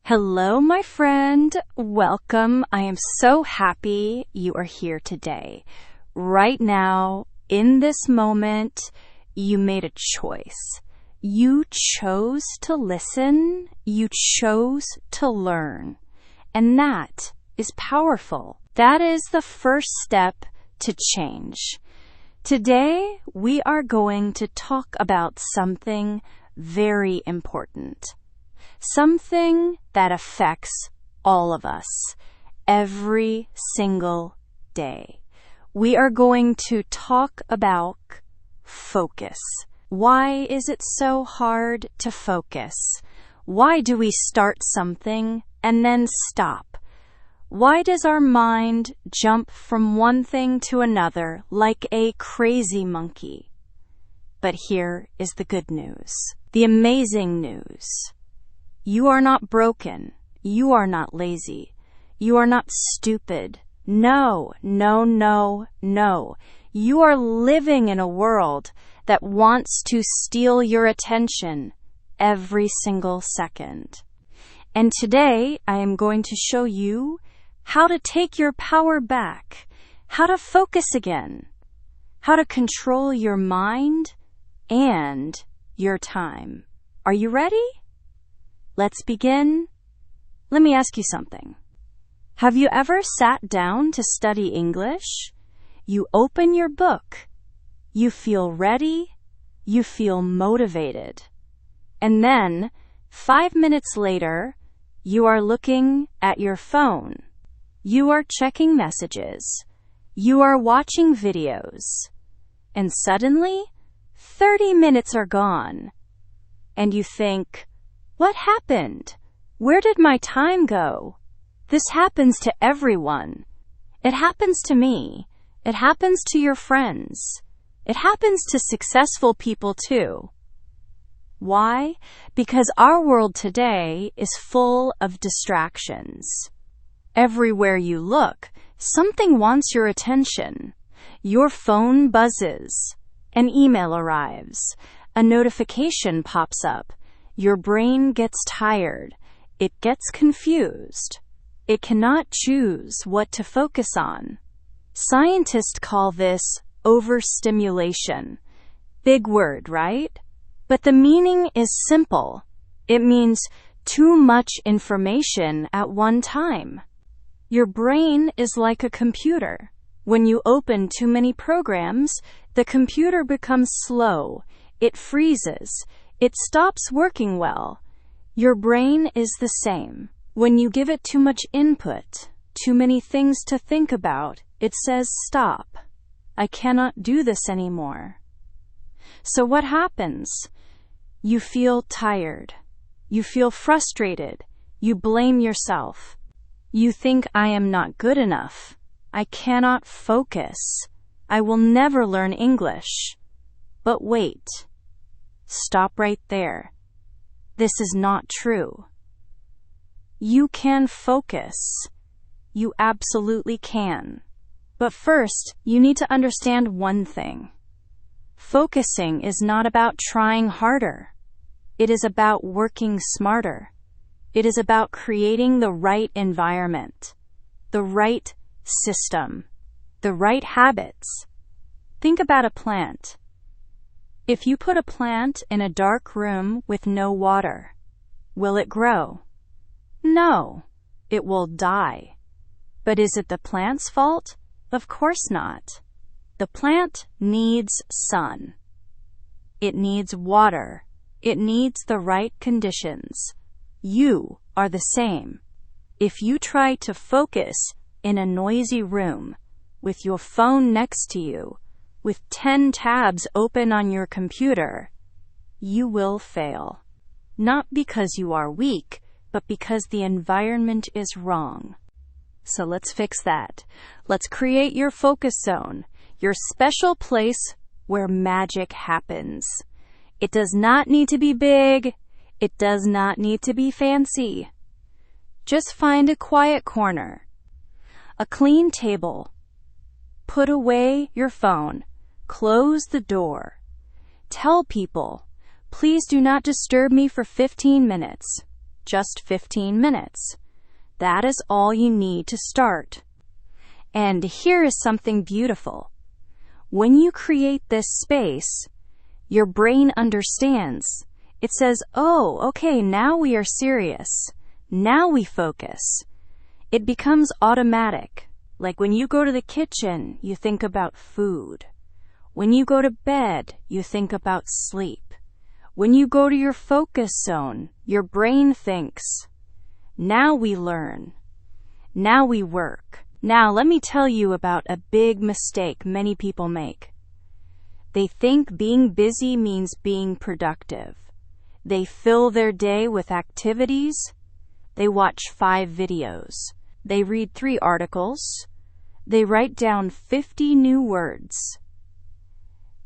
Hello, my friend. Welcome. I am so happy you are here today. Right now, in this moment, you made a choice. You chose to listen. You chose to learn. And that is powerful. That is the first step to change. Today, we are going to talk about something very important. Something that affects all of us every single day. We are going to talk about focus. Why is it so hard to focus? Why do we start something and then stop? Why does our mind jump from one thing to another like a crazy monkey? But here is the good news, the amazing news. You are not broken. You are not lazy. You are not stupid. No. You are living in a world that wants to steal your attention every single second. And today, I am going to show you how to take your power back, how to focus again, how to control your mind and your time. Are you ready? Let's begin. Let me ask you something. Have you ever sat down to study English? You open your book. You feel ready. You feel motivated. And then, 5 minutes later, you are looking at your phone. You are checking messages. You are watching videos. And suddenly, 30 minutes are gone. And you think, what happened? Where did my time go? This happens to everyone. It happens to me. It happens to your friends. It happens to successful people too. Why? Because our world today is full of distractions. Everywhere you look, something wants your attention. Your phone buzzes. An email arrives. A notification pops up. Your brain gets tired. It gets confused. It cannot choose what to focus on. Scientists call this overstimulation. Big word, right? But the meaning is simple. It means too much information at one time. Your brain is like a computer. When you open too many programs, the computer becomes slow. It freezes. It stops working well. Your brain is the same. When you give it too much input, too many things to think about, it says stop. I cannot do this anymore. So what happens? You feel tired. You feel frustrated. You blame yourself. You think I am not good enough. I cannot focus. I will never learn English. But wait. Stop right there. This is not true. You can focus. You absolutely can. But first, you need to understand one thing. Focusing is not about trying harder. It is about working smarter. It is about creating the right environment, the right system, the right habits. Think about a plant. If you put a plant in a dark room with no water, will it grow? No, it will die. But is it the plant's fault? Of course not. The plant needs sun. It needs water. It needs the right conditions. You are the same. If you try to focus in a noisy room, with your phone next to you, with 10 tabs open on your computer, you will fail. Not because you are weak, but because the environment is wrong. So let's fix that. Let's create your focus zone, your special place where magic happens. It does not need to be big. It does not need to be fancy. Just find a quiet corner, a clean table. Put away your phone. Close the door. Tell people, please do not disturb me for 15 minutes. just 15 minutes. That is all you need to start. And here is something beautiful. When you create this space, your brain understands. It says, oh, okay, now we are serious. Now we focus. It becomes automatic. Like when you go to the kitchen, you think about food. When you go to bed, you think about sleep. When you go to your focus zone, your brain thinks. Now we learn. Now we work. Now let me tell you about a big mistake many people make. They think being busy means being productive. They fill their day with activities. They watch 5 videos. They read 3 articles. They write down 50 new words.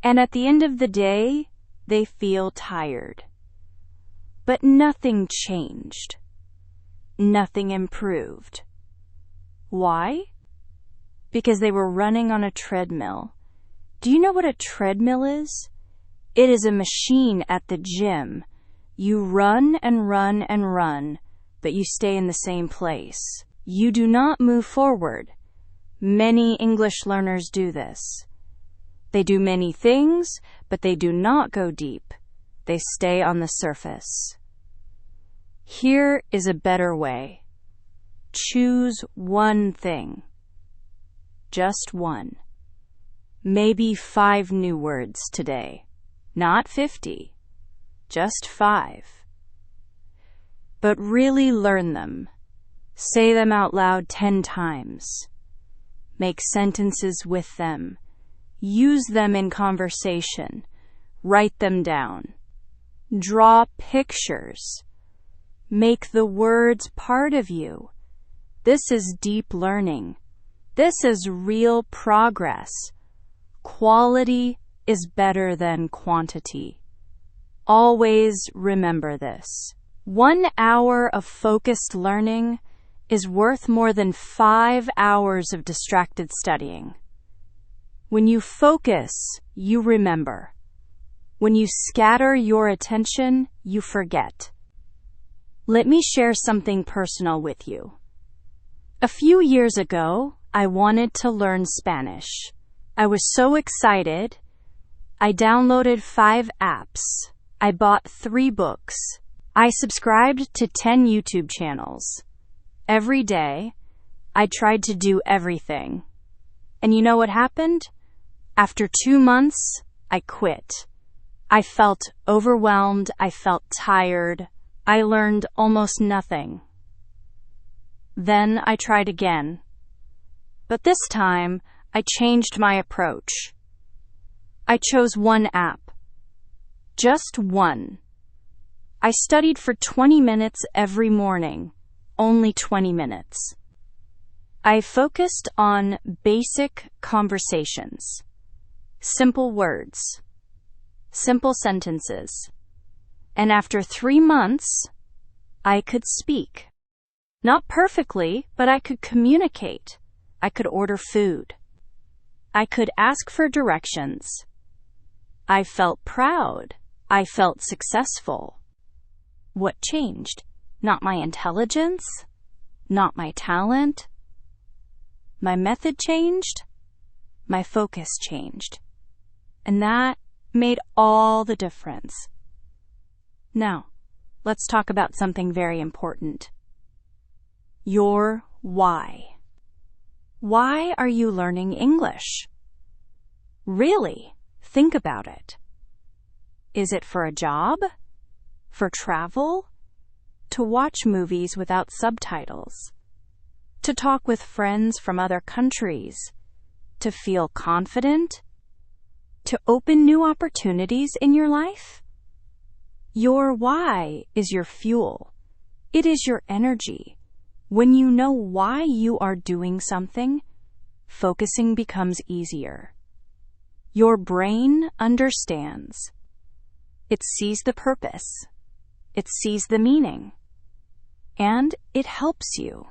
And at the end of the day, they feel tired. But nothing changed. Nothing improved. Why? Because they were running on a treadmill. Do you know what a treadmill is? It is a machine at the gym. You run and run and run, but you stay in the same place. You do not move forward. Many English learners do this. They do many things, but they do not go deep. They stay on the surface. Here is a better way. Choose one thing. Just one. Maybe 5 new words today. Not 50. Just 5. But really learn them. Say them out loud 10 times. Make sentences with them. Use them in conversation. Write them down. Draw pictures. Make the words part of you. This is deep learning. This is real progress. Quality is better than quantity. Always remember this. 1 hour of focused learning is worth more than 5 hours of distracted studying. When you focus, you remember. When you scatter your attention, you forget. Let me share something personal with you. A few years ago, I wanted to learn Spanish. I was so excited. I downloaded 5 apps. I bought 3 books. I subscribed to 10 YouTube channels. Every day, I tried to do everything. And you know what happened? After 2 months, I quit. I felt overwhelmed. I felt tired. I learned almost nothing. Then I tried again. But this time, I changed my approach. I chose 1 app. Just 1. I studied for 20 minutes every morning. Only 20 minutes. I focused on basic conversations. Simple words. Simple sentences. And after 3 months, I could speak. Not perfectly, but I could communicate. I could order food. I could ask for directions. I felt proud. I felt successful. What changed? Not my intelligence. Not my talent. My method changed. My focus changed. And that made all the difference. Now, let's talk about something very important. Your why. Why are you learning English? Really, think about it. Is it for a job? For travel? To watch movies without subtitles? To talk with friends from other countries? To feel confident? To open new opportunities in your life? Your why is your fuel. It is your energy. When you know why you are doing something, focusing becomes easier. Your brain understands. It sees the purpose. It sees the meaning. And it helps you.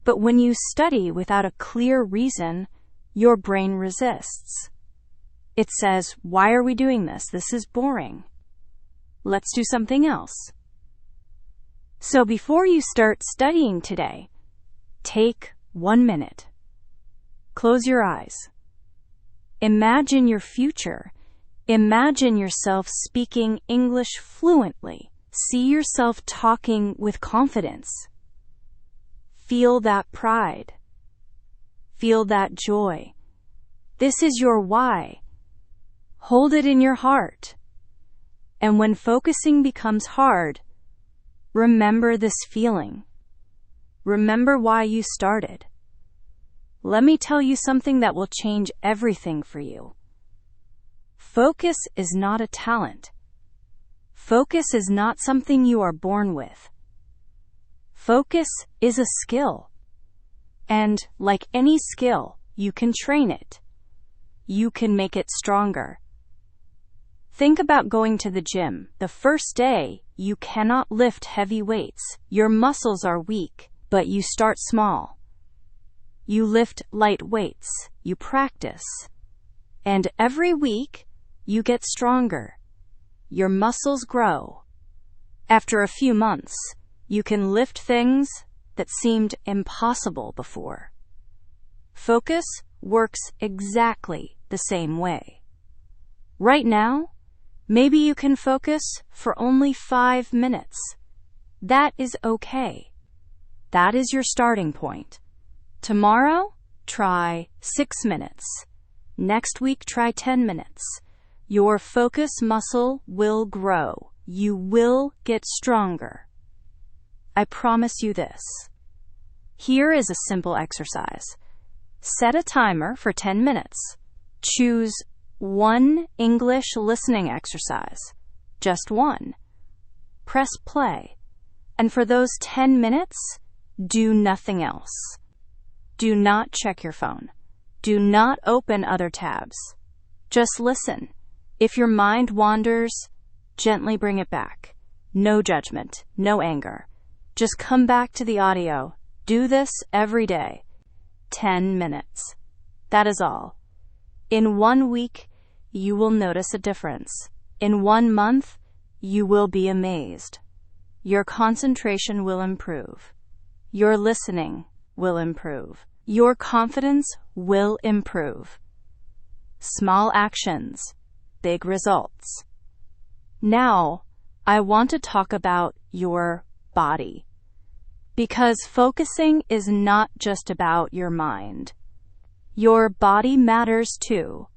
But when you study without a clear reason, your brain resists. It says, why are we doing this? This is boring. Let's do something else. So before you start studying today, take 1 minute. Close your eyes. Imagine your future. Imagine yourself speaking English fluently. See yourself talking with confidence. Feel that pride. Feel that joy. This is your why. Hold it in your heart. And when focusing becomes hard, remember this feeling. Remember why you started. Let me tell you something that will change everything for you. Focus is not a talent. Focus is not something you are born with. Focus is a skill. And like any skill, you can train it. You can make it stronger. Think about going to the gym. The first day, you cannot lift heavy weights. Your muscles are weak, but you start small. You lift light weights. You practice. And every week, you get stronger. Your muscles grow. After a few months, you can lift things that seemed impossible before. Focus works exactly the same way. Right now, maybe you can focus for only 5 minutes. That is okay. That is your starting point. Tomorrow, try 6 minutes. Next week, try 10 minutes. Your focus muscle will grow. You will get stronger. I promise you this. Here is a simple exercise. Set a timer for 10 minutes. Choose one English listening exercise. Just one. Press play. And for those 10 minutes, do nothing else. Do not check your phone. Do not open other tabs. Just listen. If your mind wanders, gently bring it back. No judgment, no anger. Just come back to the audio. Do this every day. 10 minutes. That is all. In 1 week, you will notice a difference. In 1 month, you will be amazed. Your concentration will improve. Your listening will improve. Your confidence will improve. Small actions, big results. Now, I want to talk about your body. Because focusing is not just about your mind. Your body matters too.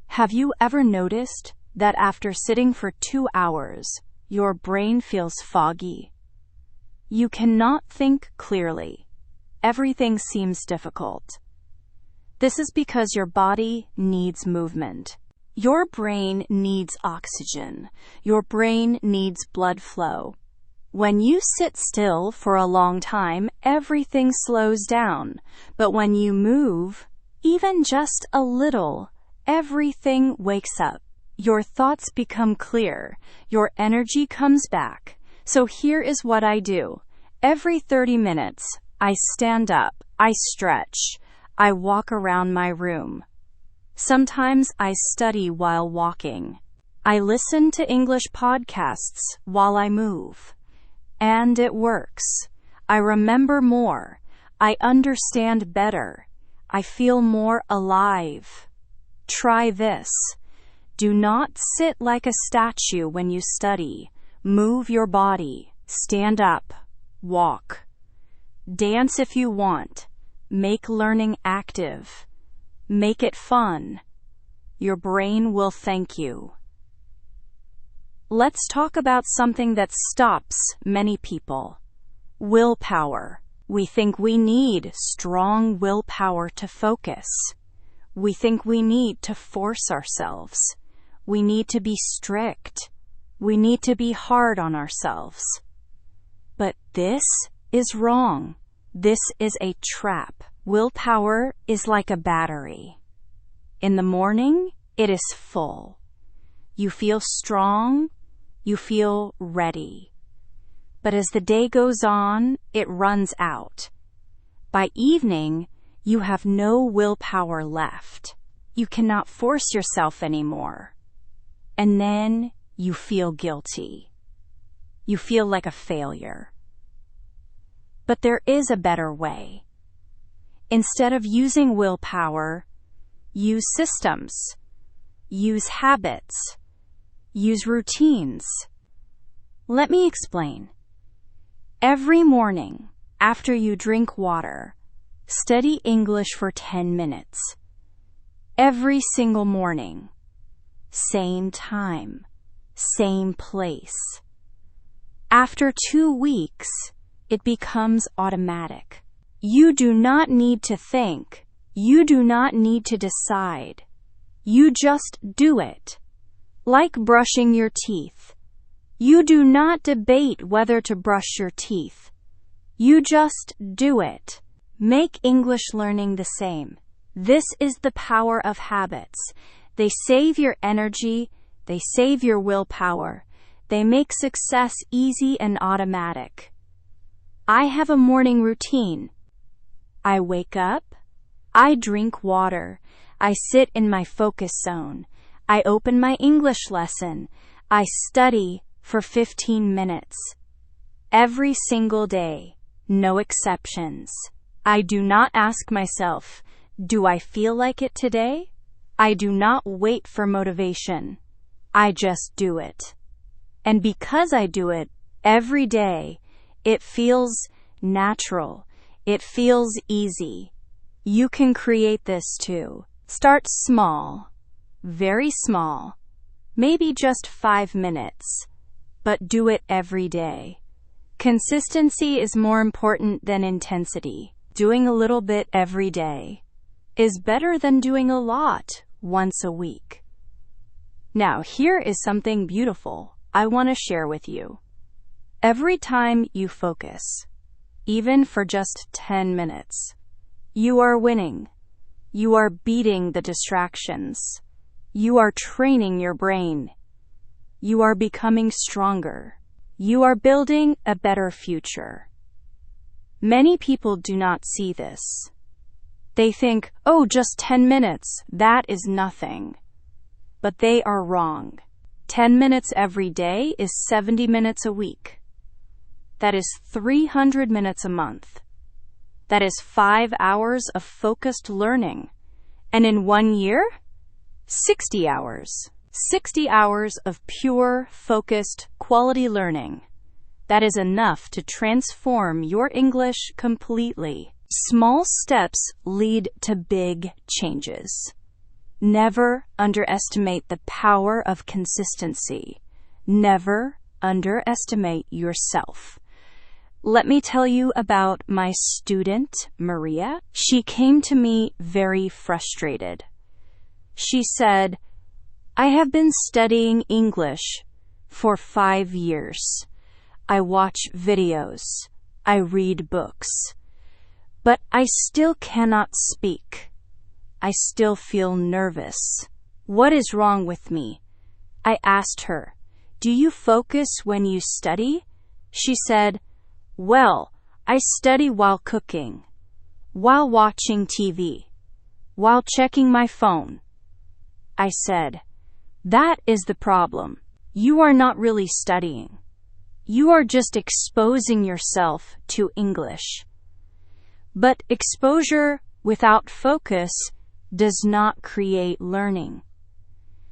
Have you ever noticed that after sitting for 2 hours, your brain feels foggy? You cannot think clearly. Everything seems difficult. This is because your body needs movement. Your brain needs oxygen. Your brain needs blood flow. When you sit still for a long time, everything slows down. But when you move, even just a little, everything wakes up. Your thoughts become clear. Your energy comes back. So here is what I do. Every 30 minutes, I stand up, I stretch, I walk around my room. Sometimes I study while walking. I listen to English podcasts while I move. And it works. I remember more. I understand better. I feel more alive. Try this. Do not sit like a statue when you study. Move your body. Stand up. Walk. Dance if you want. Make learning active. Make it fun. Your brain will thank you. Let's talk about something that stops many people. Willpower. We think we need strong willpower to focus. We think we need to force ourselves. We need to be strict. We need to be hard on ourselves. But this is wrong. This is a trap. Willpower is like a battery. In the morning, it is full. You feel strong. You feel ready. But as the day goes on, it runs out. By evening, you have no willpower left. You cannot force yourself anymore. And then you feel guilty. You feel like a failure. But there is a better way. Instead of using willpower, use systems, use habits, use routines. Let me explain. Every morning, after you drink water, study English for 10 minutes. Every single morning. Same time. Same place. After 2 weeks, it becomes automatic. You do not need to think. You do not need to decide. You just do it. Like brushing your teeth. You do not debate whether to brush your teeth. You just do it. Make English learning the same. This is the power of habits. They save your energy. They save your willpower. They make success easy and automatic. I have a morning routine. I wake up. I drink water. I sit in my focus zone. I open my English lesson. I study for 15 minutes. Every single day. No exceptions. I do not ask myself, do I feel like it today? I do not wait for motivation. I just do it. And because I do it every day, it feels natural. It feels easy. You can create this too. Start small. Very small. Maybe just 5 minutes. But do it every day. Consistency is more important than intensity. Doing a little bit every day is better than doing a lot once a week. Now, here is something beautiful I want to share with you. Every time you focus, even for just 10 minutes, you are winning. You are beating the distractions. You are training your brain. You are becoming stronger. You are building a better future. Many people do not see this. They think, oh, just 10 minutes, that is nothing. But they are wrong. 10 minutes every day is 70 minutes a week. That is 300 minutes a month. That is 5 hours of focused learning. And in 1 year, 60 hours. 60 hours of pure, focused, quality learning. That is enough to transform your English completely. Small steps lead to big changes. Never underestimate the power of consistency. Never underestimate yourself. Let me tell you about my student, Maria. She came to me very frustrated. She said, I have been studying English for 5 years. I watch videos. I read books. But I still cannot speak. I still feel nervous. What is wrong with me? I asked her, do you focus when you study? She said, well, I study while cooking, while watching TV, while checking my phone. I said, that is the problem. You are not really studying. You are just exposing yourself to English. But exposure without focus does not create learning.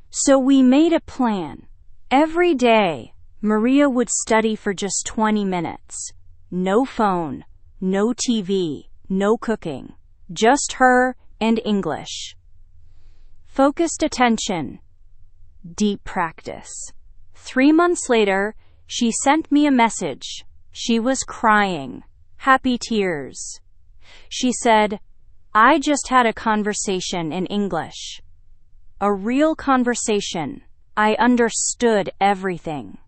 So we made a plan. Every day, Maria would study for just 20 minutes. No phone, no TV, no cooking. Just her and English. Focused attention. Deep practice. 3 months later, she sent me a message. She was crying. Happy tears. She said, I just had a conversation in English. A real conversation. I understood everything.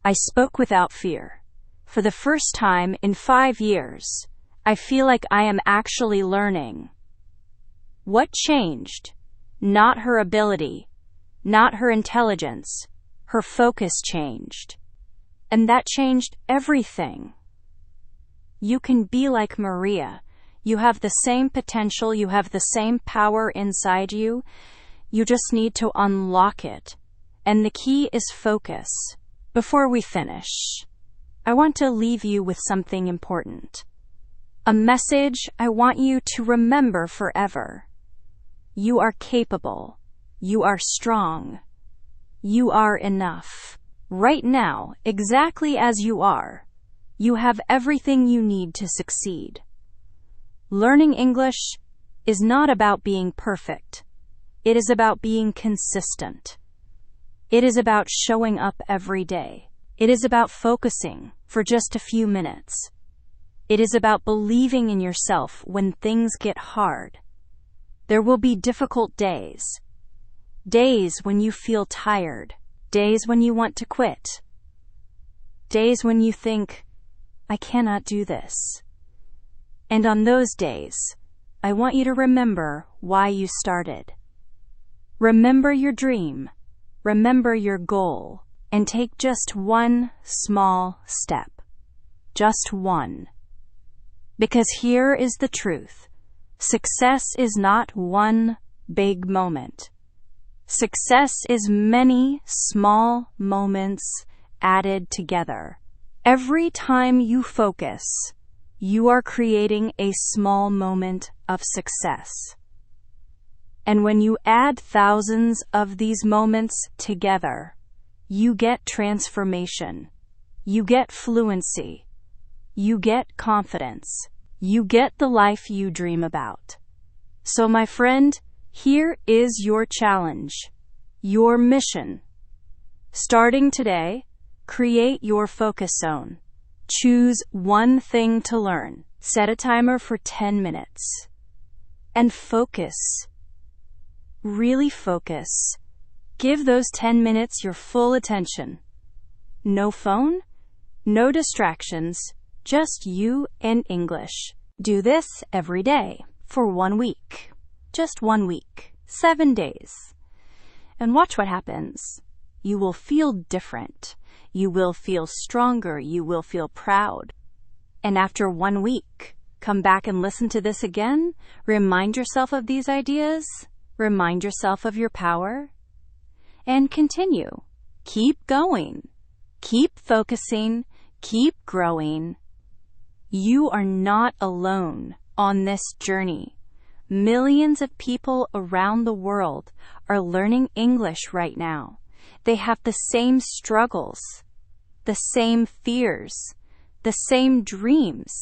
I spoke without fear. For the first time in 5 years, I feel like I am actually learning. What changed? Not her ability. Not her intelligence. Her focus changed. And that changed everything. You can be like Maria. You have the same potential. You have the same power inside you. You just need to unlock it. And the key is focus. Before we finish, I want to leave you with something important. A message I want you to remember forever. You are capable. You are strong. You are enough. Right now, exactly as you are, you have everything you need to succeed. Learning English is not about being perfect. It is about being consistent. It is about showing up every day. It is about focusing for just a few minutes. It is about believing in yourself when things get hard. There will be difficult days. Days when you feel tired. Days when you want to quit. Days when you think, I cannot do this. And on those days, I want you to remember why you started. Remember your dream. Remember your goal. And take just one small step. Just one. Because here is the truth. Success is not one big moment. Success is many small moments added together. Every time you focus, you are creating a small moment of success. And when you add thousands of these moments together, you get transformation. You get fluency. You get confidence. You get the life you dream about. So, my friend, here is your challenge, your mission. Starting today, create your focus zone. Choose one thing to learn. Set a timer for 10 minutes. And focus. Really focus. Give those 10 minutes your full attention. No phone, no distractions, just you and English. Do this every day for 1 week. Just 1 week. 7 days. And watch what happens. You will feel different. You will feel stronger. You will feel proud. And after 1 week, come back and listen to this again. Remind yourself of these ideas. Remind yourself of your power. And continue. Keep going. Keep focusing. Keep growing. You are not alone on this journey. Millions of people around the world are learning English right now. They have the same struggles, the same fears, the same dreams.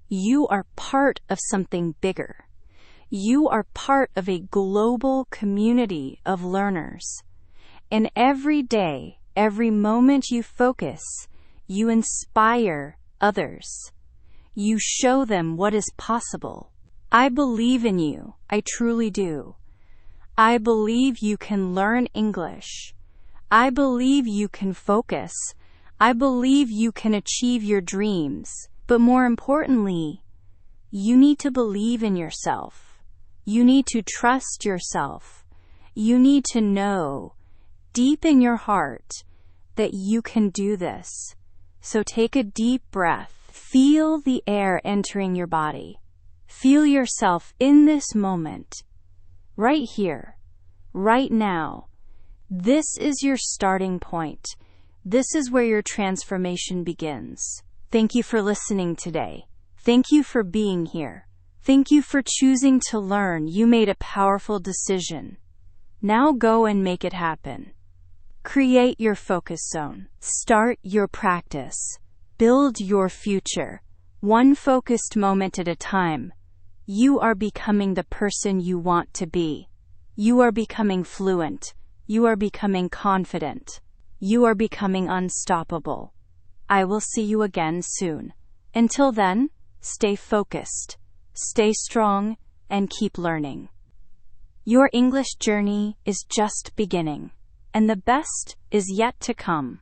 You are part of something bigger. You are part of a global community of learners. And every day, every moment you focus, you inspire others. You show them what is possible. I believe in you. I truly do. I believe you can learn English. I believe you can focus. I believe you can achieve your dreams. But more importantly, you need to believe in yourself. You need to trust yourself. You need to know deep in your heart that you can do this. So take a deep breath. Feel the air entering your body. Feel yourself in this moment. Right here. Right now. This is your starting point. This is where your transformation begins. Thank you for listening today. Thank you for being here. Thank you for choosing to learn. You made a powerful decision. Now go and make it happen. Create your focus zone. Start your practice. Build your future. One focused moment at a time. You are becoming the person you want to be. You are becoming fluent. You are becoming confident. You are becoming unstoppable. I will see you again soon. Until then, stay focused, stay strong, and keep learning. Your English journey is just beginning, and the best is yet to come.